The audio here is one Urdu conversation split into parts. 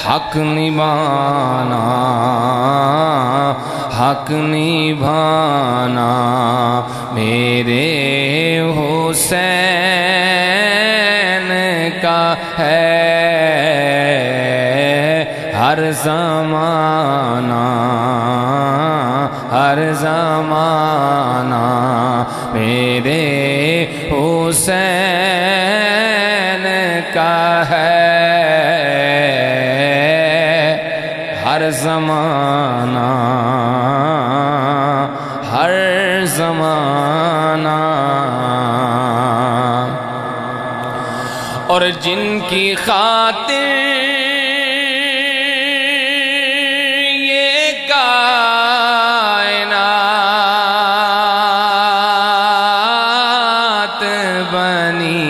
حق نبھانا، حق نبھانا میرے حسین کا ہے ہر زمانہ، ہر زمانہ میرے حسین کا ہے ہر زمانہ، ہر زمانہ۔ اور جن کی خاطر یہ کائنات بنی،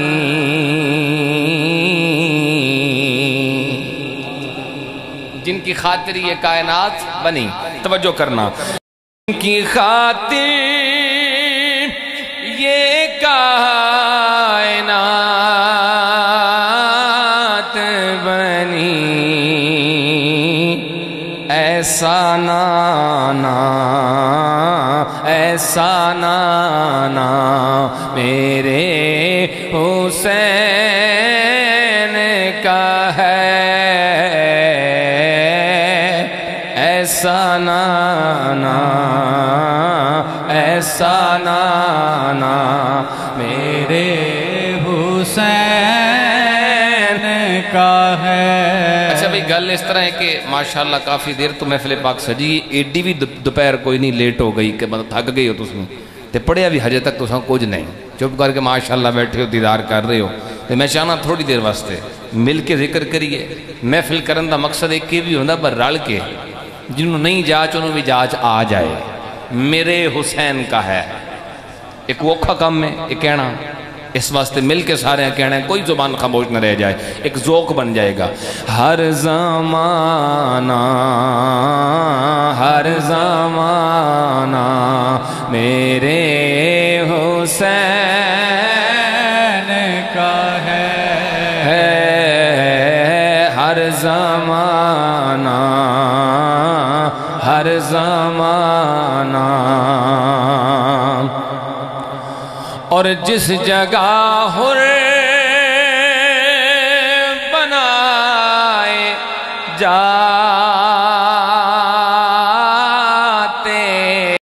جن کی خاطر یہ کائنات بنی، توجہ کرنا، جن کی خاطر یہ کائنات بنی، ایسا نانا، ایسا نانا میرے حسین کا ہے، ایسا نانا، ایسا نانا میرے حسین کا ہے۔ اچھا بھئی گل اس طرح ہے کہ ماشاءاللہ کافی دیر تو محفل پاک سجی، ایڈی بھی دوپہر کوئی نہیں لیٹ ہو گئی کہ مطلب تھک گئی ہو تُس میں تے پڑھیا بھی حجے تک تُساں کچھ نہیں، چپ کر کے ماشاءاللہ بیٹھے ہو دیدار کر رہے ہو، تو میں چاہنا تھوڑی دیر واسطے مل کے ذکر کریے۔ محفل کرن دا مقصد ایک بھی ہوندہ پر رل کے، جنہوں نہیں جاچ انہوں بھی جاچ آ جائے، میرے حسین کا ہے۔ ایک وقھا کم میں ایک کہنا، اس واسطے مل کے سارے ہیں کہنا ہے، کوئی زبان خاموش نہ رہ جائے، ایک ذوق بن جائے گا۔ ہر زمانہ، ہر زمانہ میرے حسین کا ہے ہر زمانہ، ہر زمانہ۔ اور جس جگہ حر بنائے جا